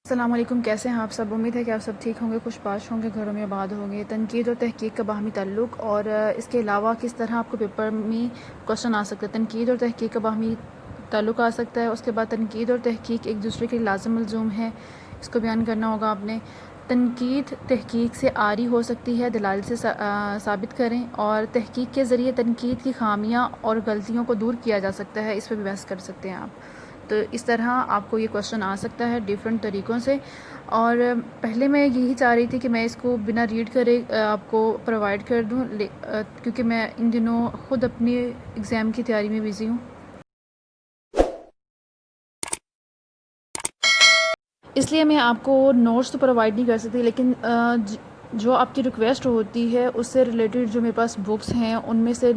السلام علیکم، کیسے ہیں آپ سب؟ امید ہے کہ آپ سب ٹھیک ہوں گے، خوش باش ہوں گے، گھروں میں آباد ہوں گے۔ تنقید اور تحقیق کا باہمی تعلق اور اس کے علاوہ کس طرح آپ کو پیپر میں کوشچن آ سکتا ہے۔ تنقید اور تحقیق کا باہمی تعلق آ سکتا ہے۔ اس کے بعد تنقید اور تحقیق ایک دوسرے کے لازم ملزوم ہے، اس کو بیان کرنا ہوگا آپ نے۔ تنقید تحقیق سے عاری ہو سکتی ہے، دلائل سے ثابت کریں، اور تحقیق کے ذریعے تنقید کی خامیاں اور غلطیوں کو دور کیا جا سکتا ہے، اس پہ بھی بحث کر سکتے ہیں آپ۔ تو اس طرح آپ کو یہ کویشچن آ سکتا ہے ڈیفرنٹ طریقوں سے، اور پہلے میں یہی چاہ رہی تھی کہ میں اس کو بنا ریڈ کرے آپ کو پرووائڈ کر دوں، کیونکہ میں ان دنوں خود اپنی ایگزام کی تیاری میں بزی ہوں، اس لیے میں آپ کو نوٹس تو پرووائڈ نہیں کر سکتی، لیکن جو آپ کی ریکویسٹ ہوتی ہے اس سے ریلیٹڈ جو میرے پاس بکس ہیں ان میں سے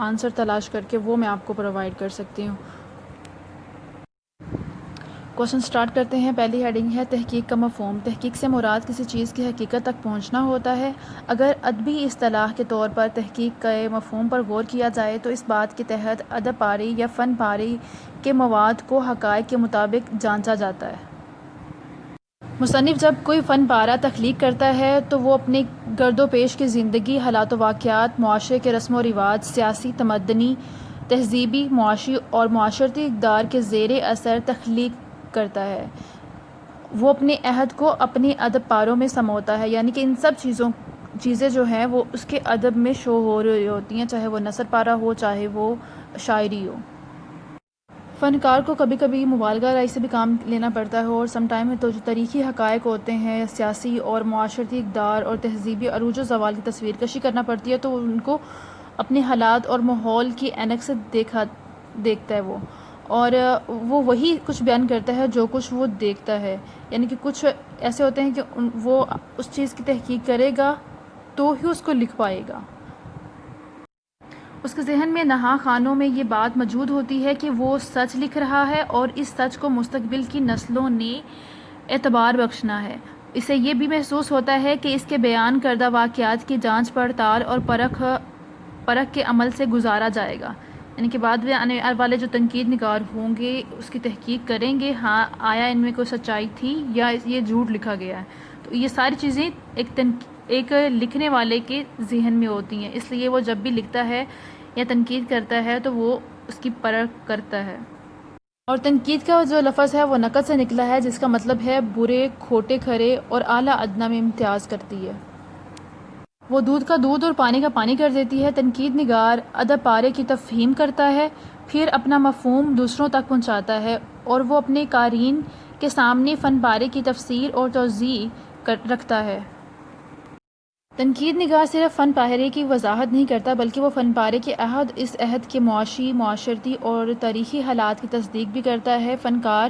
آنسر تلاش کر کے وہ میں آپ کو پرووائڈ کر سکتی ہوں۔ کوشچن سٹارٹ کرتے ہیں۔ پہلی ہیڈنگ ہے تحقیق کا مفہوم۔ تحقیق سے مراد کسی چیز کی حقیقت تک پہنچنا ہوتا ہے۔ اگر ادبی اصطلاح کے طور پر تحقیق کے مفہوم پر غور کیا جائے تو اس بات کے تحت ادب پاری یا فن پاری کے مواد کو حقائق کے مطابق جانچا جاتا ہے۔ مصنف جب کوئی فن پارہ تخلیق کرتا ہے تو وہ اپنے گرد و پیش کی زندگی، حالات و واقعات، معاشرے کے رسم و رواج، سیاسی، تمدنی، تہذیبی، معاشی اور معاشرتی اقدار کے زیر اثر تخلیق کرتا ہے۔ وہ اپنے عہد کو اپنے ادب پاروں میں سموتا ہے، یعنی کہ ان سب چیزیں جو ہیں وہ اس کے ادب میں شو ہو رہی ہوتی ہیں، چاہے وہ نثر پارہ ہو، چاہے وہ شاعری ہو۔ فنکار کو کبھی کبھی مبالغہ رائی سے بھی کام لینا پڑتا ہے، اور سم ٹائم تو جو تاریخی حقائق ہوتے ہیں، سیاسی اور معاشرتی اقدار اور تہذیبی عروج و زوال کی تصویر کشی کرنا پڑتی ہے، تو ان کو اپنے حالات اور ماحول کی عینک سے دیکھتا ہے وہ، اور وہ وہی کچھ بیان کرتا ہے جو کچھ وہ دیکھتا ہے، یعنی کہ کچھ ایسے ہوتے ہیں کہ وہ اس چیز کی تحقیق کرے گا تو ہی اس کو لکھ پائے گا۔ اس کے ذہن میں نہا خانوں میں یہ بات موجود ہوتی ہے کہ وہ سچ لکھ رہا ہے اور اس سچ کو مستقبل کی نسلوں نے اعتبار بخشنا ہے۔ اسے یہ بھی محسوس ہوتا ہے کہ اس کے بیان کردہ واقعات کی جانچ پڑتال اور پرکھ کے عمل سے گزارا جائے گا، یعنی کہ بعد میں آنے والے جو تنقید نگار ہوں گے اس کی تحقیق کریں گے، ہاں آیا ان میں کوئی سچائی تھی یا یہ جھوٹ لکھا گیا ہے۔ تو یہ ساری چیزیں ایک لکھنے والے کے ذہن میں ہوتی ہیں، اس لیے وہ جب بھی لکھتا ہے یا تنقید کرتا ہے تو وہ اس کی پرکھ کرتا ہے۔ اور تنقید کا جو لفظ ہے وہ نقد سے نکلا ہے، جس کا مطلب ہے برے، کھوٹے، کھرے اور اعلیٰ ادنیٰ میں امتیاز کرتی ہے۔ وہ دودھ کا دودھ اور پانی کا پانی کر دیتی ہے۔ تنقید نگار ادب پارے کی تفہیم کرتا ہے، پھر اپنا مفہوم دوسروں تک پہنچاتا ہے، اور وہ اپنے قارئین کے سامنے فن پارے کی تفسیر اور توضیح رکھتا ہے۔ تنقید نگار صرف فن پارے کی وضاحت نہیں کرتا، بلکہ وہ فن پارے کے عہد، اس عہد کے معاشی، معاشرتی اور تاریخی حالات کی تصدیق بھی کرتا ہے۔ فنکار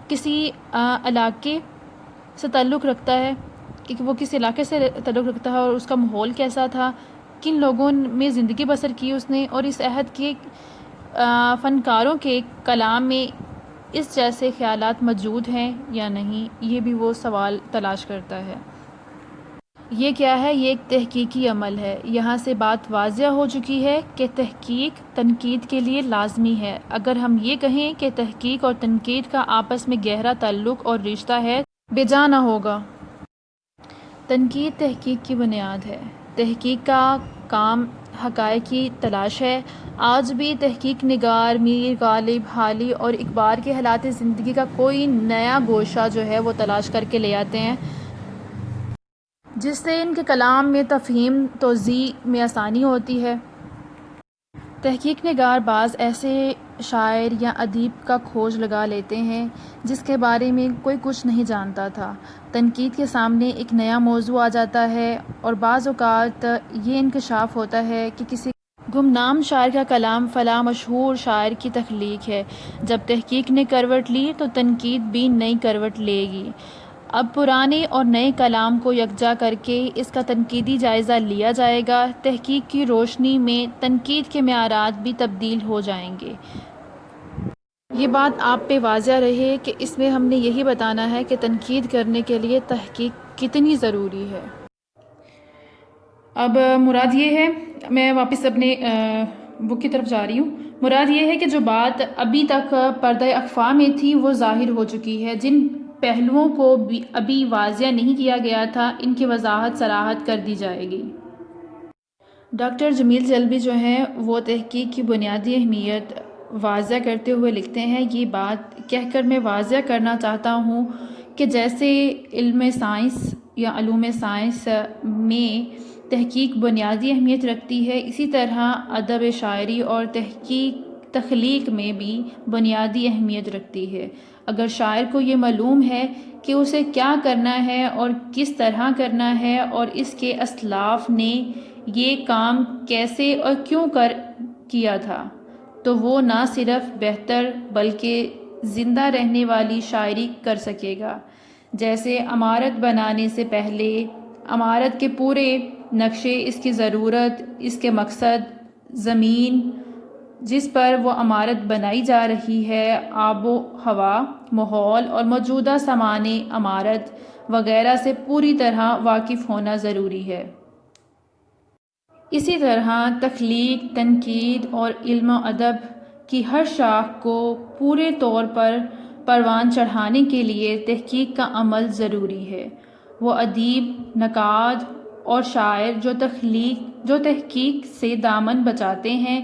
کسی علاقے سے تعلق رکھتا ہے کہ وہ کس علاقے سے تعلق رکھتا ہے اور اس کا ماحول کیسا تھا، کن لوگوں میں زندگی بسر کی اس نے، اور اس عہد کے فنکاروں کے کلام میں اس جیسے خیالات موجود ہیں یا نہیں، یہ بھی وہ سوال تلاش کرتا ہے۔ یہ کیا ہے؟ یہ ایک تحقیقی عمل ہے۔ یہاں سے بات واضح ہو چکی ہے کہ تحقیق تنقید کے لیے لازمی ہے۔ اگر ہم یہ کہیں کہ تحقیق اور تنقید کا آپس میں گہرا تعلق اور رشتہ ہے، بے جا نہ ہوگا۔ تنقید تحقیق کی بنیاد ہے۔ تحقیق کا کام حقائق کی تلاش ہے۔ آج بھی تحقیق نگار میر غالب، حالی اور اقبال کے حالات زندگی کا کوئی نیا گوشہ جو ہے وہ تلاش کر کے لے آتے ہیں، جس سے ان کے کلام میں تفہیم توضیح میں آسانی ہوتی ہے۔ تحقیق نگار بعض ایسے شاعر یا ادیب کا کھوج لگا لیتے ہیں جس کے بارے میں کوئی کچھ نہیں جانتا تھا۔ تنقید کے سامنے ایک نیا موضوع آ جاتا ہے، اور بعض اوقات یہ انکشاف ہوتا ہے کہ کسی گمنام شاعر کا کلام فلاں مشہور شاعر کی تخلیق ہے۔ جب تحقیق نے کروٹ لی تو تنقید بھی نئی کروٹ لے گی۔ اب پرانے اور نئے کلام کو یکجا کر کے اس کا تنقیدی جائزہ لیا جائے گا۔ تحقیق کی روشنی میں تنقید کے معیارات بھی تبدیل ہو جائیں گے۔ یہ بات آپ پہ واضح رہے کہ اس میں ہم نے یہی بتانا ہے کہ تنقید کرنے کے لیے تحقیق کتنی ضروری ہے۔ اب مراد یہ ہے، میں واپس اپنے بک کی طرف جا رہی ہوں۔ مراد یہ ہے کہ جو بات ابھی تک پردہ اخفا میں تھی وہ ظاہر ہو چکی ہے۔ جن پہلوؤں کو بھی ابھی واضح نہیں کیا گیا تھا، ان کی وضاحت صراحت کر دی جائے گی۔ ڈاکٹر جمیل جلبی جو ہیں وہ تحقیق کی بنیادی اہمیت واضح کرتے ہوئے لکھتے ہیں، یہ بات کہہ کر میں واضح کرنا چاہتا ہوں کہ جیسے علم سائنس یا علوم سائنس میں تحقیق بنیادی اہمیت رکھتی ہے، اسی طرح ادب، شاعری اور تخلیق میں بھی بنیادی اہمیت رکھتی ہے۔ اگر شاعر کو یہ معلوم ہے کہ اسے کیا کرنا ہے اور کس طرح کرنا ہے اور اس کے اسلاف نے یہ کام کیسے اور کیوں کیا تھا، تو وہ نہ صرف بہتر بلکہ زندہ رہنے والی شاعری کر سکے گا۔ جیسے عمارت بنانے سے پہلے عمارت کے پورے نقشے، اس کی ضرورت، اس کے مقصد، زمین جس پر وہ عمارت بنائی جا رہی ہے، آب و ہوا، ماحول اور موجودہ سامان عمارت وغیرہ سے پوری طرح واقف ہونا ضروری ہے۔ اسی طرح تخلیق، تنقید اور علم و ادب کی ہر شاخ کو پورے طور پر پروان چڑھانے کے لیے تحقیق کا عمل ضروری ہے۔ وہ ادیب، نقاد اور شاعر جو تحقیق سے دامن بچاتے ہیں،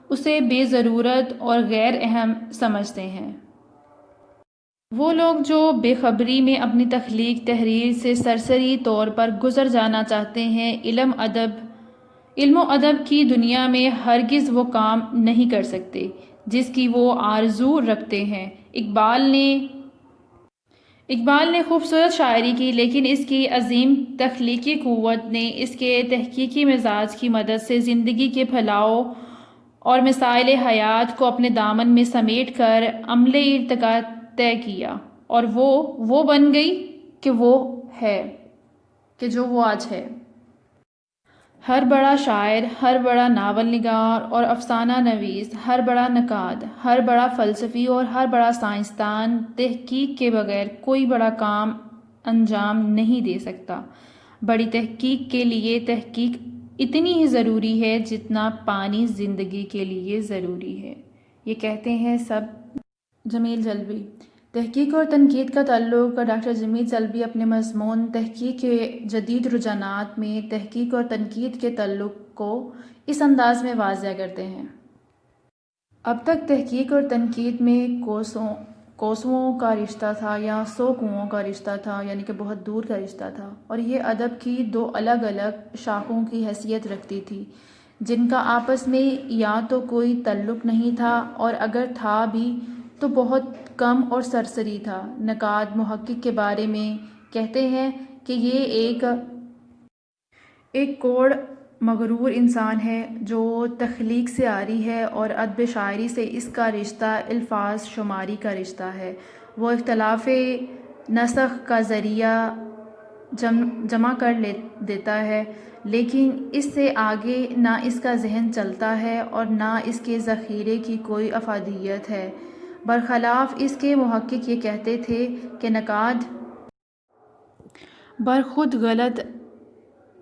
اسے بے ضرورت اور غیر اہم سمجھتے ہیں۔ وہ لوگ جو بے خبری میں اپنی تخلیق تحریر سے سرسری طور پر گزر جانا چاہتے ہیں، علم و ادب کی دنیا میں ہرگز وہ کام نہیں کر سکتے جس کی وہ آرزو رکھتے ہیں۔ اقبال نے خوبصورت شاعری کی، لیکن اس کی عظیم تخلیقی قوت نے اس کے تحقیقی مزاج کی مدد سے زندگی کے پھیلاؤ اور مسائل حیات کو اپنے دامن میں سمیٹ کر عمل ارتقا طے کیا، اور وہ بن گئی کہ جو وہ آج ہے۔ ہر بڑا شاعر، ہر بڑا ناول نگار اور افسانہ نویس، ہر بڑا نقاد، ہر بڑا فلسفی اور ہر بڑا سائنسدان تحقیق کے بغیر کوئی بڑا کام انجام نہیں دے سکتا۔ بڑی تحقیق کے لیے تحقیق اتنی ہی ضروری ہے جتنا پانی زندگی کے لیے ضروری ہے۔ یہ کہتے ہیں جمیل جلبی۔ تحقیق اور تنقید کا تعلق ڈاکٹر جمیل جلبی اپنے مضمون تحقیق کے جدید رجحانات میں تحقیق اور تنقید کے تعلق کو اس انداز میں واضح کرتے ہیں۔ اب تک تحقیق اور تنقید میں کوسوؤں کا رشتہ تھا یا 100 کنوؤں کا رشتہ تھا، یعنی کہ بہت دور کا رشتہ تھا، اور یہ ادب کی دو الگ الگ شاخوں کی حیثیت رکھتی تھی جن کا آپس میں یا تو کوئی تعلق نہیں تھا، اور اگر تھا بھی تو بہت کم اور سرسری تھا۔ نقاد محقق کے بارے میں کہتے ہیں کہ یہ ایک کوڑ مغرور انسان ہے جو تخلیق سے عاری ہے، اور ادب شاعری سے اس کا رشتہ الفاظ شماری کا رشتہ ہے۔ وہ اختلاف نسخ کا ذریعہ جمع کر دیتا ہے، لیکن اس سے آگے نہ اس کا ذہن چلتا ہے اور نہ اس کے ذخیرے کی کوئی افادیت ہے۔ برخلاف اس کے محقق یہ کہتے تھے کہ نقاد برخود غلط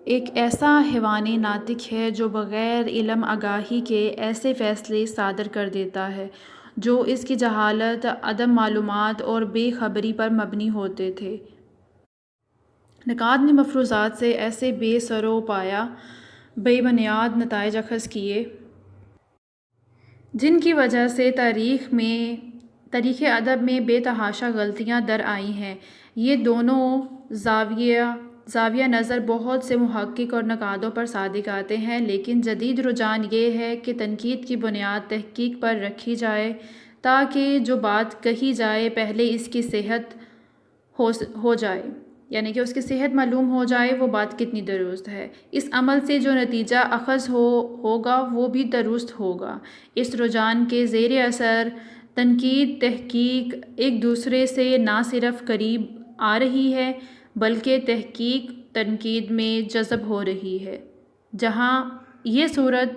ایک ایسا حیوان ناطق ہے جو بغیر علم آگاہی کے ایسے فیصلے صادر کر دیتا ہے جو اس کی جہالت، عدم معلومات اور بے خبری پر مبنی ہوتے تھے۔ نقاد نے مفروضات سے ایسے بے سر و پایہ، بے بنیاد نتائج اخذ کیے جن کی وجہ سے تاریخ ادب میں بے تحاشا غلطیاں در آئی ہیں۔ یہ دونوں زاویہ نظر بہت سے محقق اور نقادوں پر صادق آتے ہیں، لیکن جدید رجحان یہ ہے کہ تنقید کی بنیاد تحقیق پر رکھی جائے تاکہ جو بات کہی جائے پہلے اس کی صحت ہو جائے، یعنی کہ اس کی صحت معلوم ہو جائے، وہ بات کتنی درست ہے۔ اس عمل سے جو نتیجہ اخذ ہوگا وہ بھی درست ہوگا۔ اس رجحان کے زیر اثر تنقید تحقیق ایک دوسرے سے نہ صرف قریب آ رہی ہے بلکہ تحقیق تنقید میں جذب ہو رہی ہے۔ جہاں یہ صورت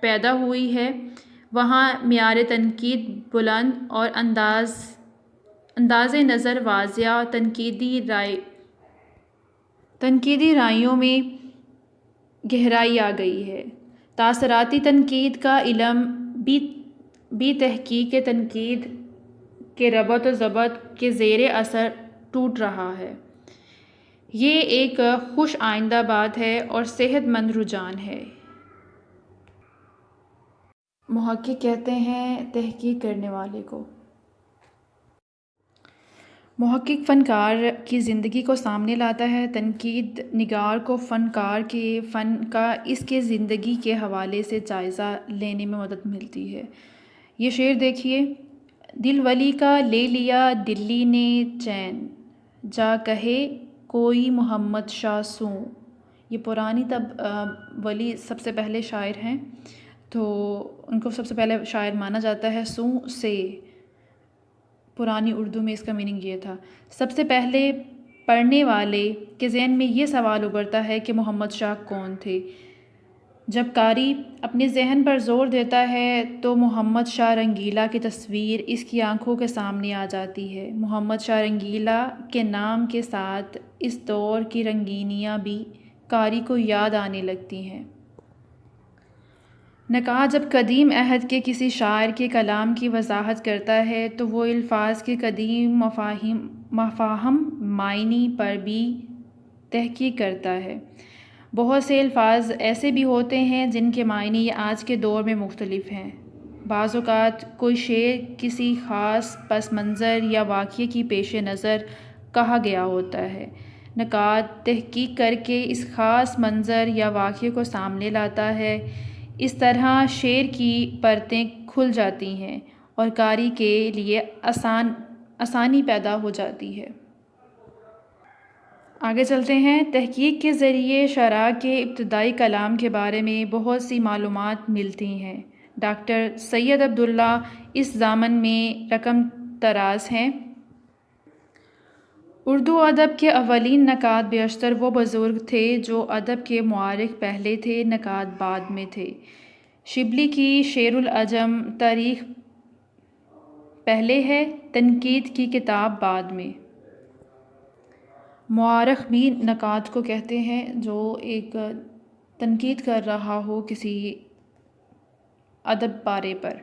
پیدا ہوئی ہے وہاں معیار تنقید بلند اور انداز نظر واضح، تنقیدی رائیوں میں گہرائی آ گئی ہے۔ تاثراتی تنقید کا علم بھی تحقیق تنقید کے ربط و ضبط کے زیر اثر ٹوٹ رہا ہے۔ یہ ایک خوش آئندہ بات ہے اور صحت مند رجحان ہے۔ محقق کہتے ہیں تحقیق کرنے والے کو۔ محقق فنکار کی زندگی کو سامنے لاتا ہے، تنقید نگار کو فنکار کے فن کا اس کے زندگی کے حوالے سے جائزہ لینے میں مدد ملتی ہے۔ یہ شعر دیکھیے: دل ولی کا لے لیا دلی نے چین، جا کہے کوئی محمد شاہ سوں۔ یہ پرانی ولی سب سے پہلے شاعر ہیں، تو ان کو سب سے پہلے شاعر مانا جاتا ہے۔ سوں سے پرانی اردو میں اس کا میننگ یہ تھا۔ سب سے پہلے پڑھنے والے کے ذہن میں یہ سوال ابھرتا ہے کہ محمد شاہ کون تھے؟ جب قاری اپنے ذہن پر زور دیتا ہے تو محمد شاہ رنگیلا کی تصویر اس کی آنکھوں کے سامنے آ جاتی ہے۔ محمد شاہ رنگیلا کے نام کے ساتھ اس دور کی رنگینیاں بھی قاری کو یاد آنے لگتی ہیں۔ نقاد جب قدیم عہد کے کسی شاعر کے کلام کی وضاحت کرتا ہے تو وہ الفاظ کے قدیم مفاہیم معنی پر بھی تحقیق کرتا ہے۔ بہت سے الفاظ ایسے بھی ہوتے ہیں جن کے معنی آج کے دور میں مختلف ہیں۔ بعض اوقات کوئی شعر کسی خاص پس منظر یا واقعے کی پیش نظر کہا گیا ہوتا ہے۔ نقاد تحقیق کر کے اس خاص منظر یا واقعے کو سامنے لاتا ہے۔ اس طرح شعر کی پرتیں کھل جاتی ہیں اور قاری کے لیے آسانی پیدا ہو جاتی ہے۔ آگے چلتے ہیں۔ تحقیق کے ذریعے شاعرہ کے ابتدائی کلام کے بارے میں بہت سی معلومات ملتی ہیں۔ ڈاکٹر سید عبداللہ اس ضامن میں رقم طراز ہیں۔ اردو ادب کے اولین نقاد بیشتر وہ بزرگ تھے جو ادب کے مورخ پہلے تھے، نقاد بعد میں تھے۔ شبلی کی شعر العجم تاریخ پہلے ہے، تنقید کی کتاب بعد میں۔ مورخ بھی نقاد کو کہتے ہیں جو ایک تنقید کر رہا ہو کسی ادب پارے پر۔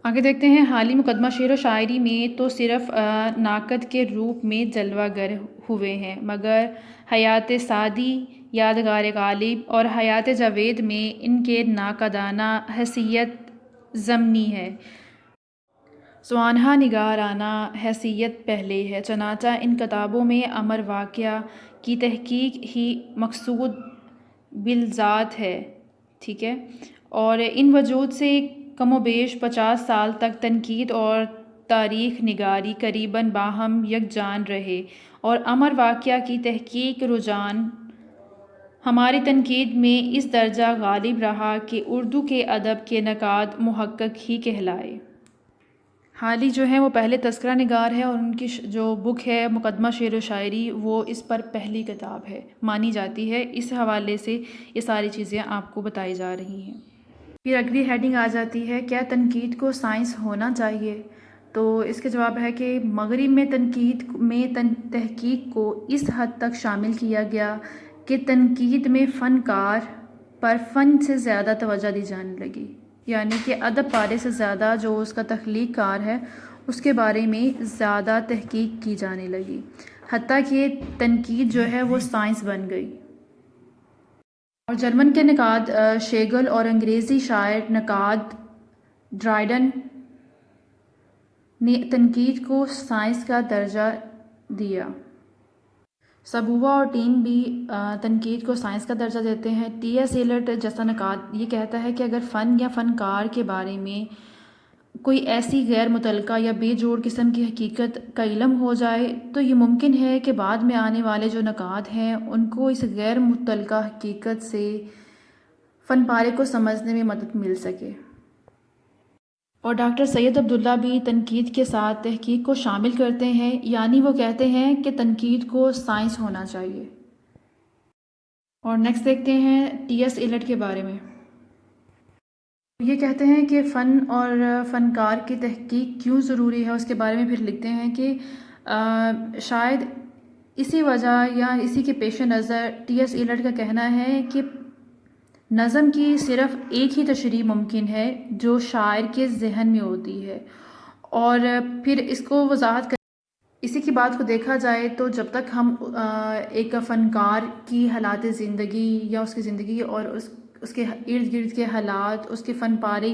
آگے دیکھتے ہیں۔ حالی مقدمہ شعر و شاعری میں تو صرف ناقد کے روپ میں جلوہ گر ہوئے ہیں، مگر حیات سعدی، یادگار غالب اور حیات جاوید میں ان کے ناقدانہ حیثیت ضمنی ہے، سوانح نگارانہ حیثیت پہلے ہے۔ چنانچہ ان کتابوں میں امر واقعہ کی تحقیق ہی مقصود بالذات ہے، ٹھیک ہے، اور ان وجوہ سے کم و بیش 50 سال تک تنقید اور تاریخ نگاری قریباً باہم یکجان رہے، اور امر واقعہ کی تحقیق رجحان ہماری تنقید میں اس درجہ غالب رہا کہ اردو کے ادب کے نقاد محقق ہی کہلائے۔ حالی جو ہیں وہ پہلے تذکرہ نگار ہے اور ان کی جو بک ہے مقدمہ شعر و شاعری وہ اس پر پہلی کتاب ہے مانی جاتی ہے۔ اس حوالے سے یہ ساری چیزیں آپ کو بتائی جا رہی ہیں۔ پھر اگلی ہیڈنگ آ جاتی ہے، کیا تنقید کو سائنس ہونا چاہیے؟ تو اس کا جواب ہے کہ مغرب میں تنقید میں تحقیق کو اس حد تک شامل کیا گیا کہ تنقید میں فنکار پر فن سے زیادہ توجہ دی جانے لگی، یعنی کہ ادب پارے سے زیادہ جو اس کا تخلیق کار ہے اس کے بارے میں زیادہ تحقیق کی جانے لگی، حتیٰ کہ تنقید جو ہے وہ سائنس بن گئی۔ اور جرمن کے نقاد شیگل اور انگریزی شاعر نقاد ڈرائڈن نے تنقید کو سائنس کا درجہ دیا۔ سبووا اور ٹین بھی تنقید کو سائنس کا درجہ دیتے ہیں۔ ٹی ایس ایلٹ جیسا نقاد یہ کہتا ہے کہ اگر فن یا فنکار کے بارے میں کوئی ایسی غیر متعلقہ یا بے جوڑ قسم کی حقیقت کا علم ہو جائے تو یہ ممکن ہے کہ بعد میں آنے والے جو نقاد ہیں ان کو اس غیر متعلقہ حقیقت سے فن پارے کو سمجھنے میں مدد مل سکے۔ اور ڈاکٹر سید عبداللہ بھی تنقید کے ساتھ تحقیق کو شامل کرتے ہیں، یعنی وہ کہتے ہیں کہ تنقید کو سائنس ہونا چاہیے۔ اور نیکسٹ دیکھتے ہیں ٹی ایس ایلٹ کے بارے میں۔ یہ کہتے ہیں کہ فن اور فنکار کی تحقیق کیوں ضروری ہے، اس کے بارے میں پھر لکھتے ہیں کہ شاید اسی وجہ یا اسی کے پیش نظر ٹی ایس ایلٹ کا کہنا ہے کہ نظم کی صرف ایک ہی تشریح ممکن ہے جو شاعر کے ذہن میں ہوتی ہے، اور پھر اس کو وضاحت اسی کی بات کو دیکھا جائے تو جب تک ہم ایک فنکار کی حالات زندگی یا اس کی زندگی اور اس کے ارد گرد کے حالات، اس کے فن پارے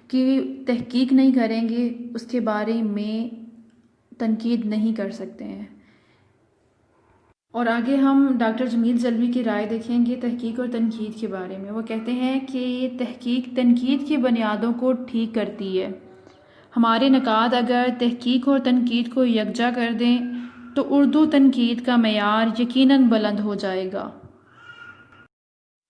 کی تحقیق نہیں کریں گے، اس کے بارے میں تنقید نہیں کر سکتے ہیں۔ اور آگے ہم ڈاکٹر جمیل جلوی کی رائے دیکھیں گے تحقیق اور تنقید کے بارے میں۔ وہ کہتے ہیں کہ تحقیق تنقید کی بنیادوں کو ٹھیک کرتی ہے۔ ہمارے نقاد اگر تحقیق اور تنقید کو یکجا کر دیں تو اردو تنقید کا معیار یقیناً بلند ہو جائے گا۔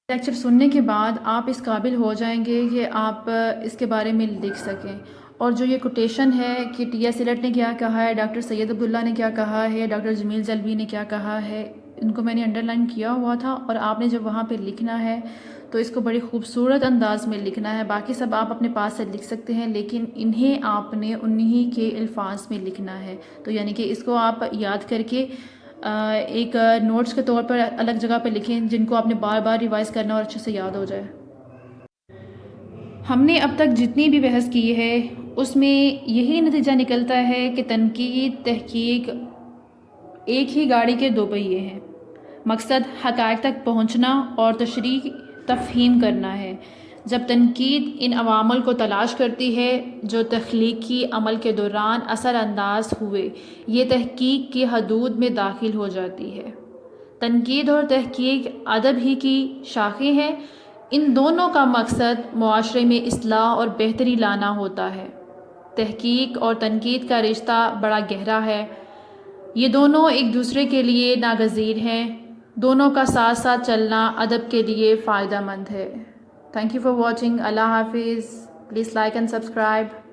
لیکچر سننے کے بعد آپ اس قابل ہو جائیں گے کہ آپ اس کے بارے میں لکھ سکیں۔ اور جو یہ کوٹیشن ہے کہ ٹی ایس ایلٹ نے کیا کہا ہے، ڈاکٹر سید عبداللہ نے کیا کہا ہے، ڈاکٹر جمیل جلوی نے کیا کہا ہے، ان کو میں نے انڈر لائن کیا ہوا تھا، اور آپ نے جب وہاں پہ لکھنا ہے تو اس کو بڑی خوبصورت انداز میں لکھنا ہے۔ باقی سب آپ اپنے پاس سے لکھ سکتے ہیں، لیکن انہیں آپ نے انہی کے الفاظ میں لکھنا ہے۔ تو یعنی کہ اس کو آپ یاد کر کے ایک نوٹس کے طور پر الگ جگہ پہ لکھیں، جن کو آپ نے بار بار ریوائز کرنا اور اچھے سے یاد ہو جائے۔ ہم نے اب تک جتنی بھی بحث کی ہے اس میں یہی نتیجہ نکلتا ہے کہ تنقید تحقیق ایک ہی گاڑی کے دو پہیے ہیں۔ مقصد حقائق تک پہنچنا اور تشریح تفہیم کرنا ہے۔ جب تنقید ان عوامل کو تلاش کرتی ہے جو تخلیقی عمل کے دوران اثر انداز ہوئے، یہ تحقیق کی حدود میں داخل ہو جاتی ہے۔ تنقید اور تحقیق ادب ہی کی شاخیں ہیں۔ ان دونوں کا مقصد معاشرے میں اصلاح اور بہتری لانا ہوتا ہے۔ تحقیق اور تنقید کا رشتہ بڑا گہرا ہے۔ یہ دونوں ایک دوسرے کے لیے ناگزیر ہیں۔ دونوں کا ساتھ ساتھ چلنا ادب کے لیے فائدہ مند ہے۔ Thank you for watching. اللہ حافظ۔ Please like and subscribe.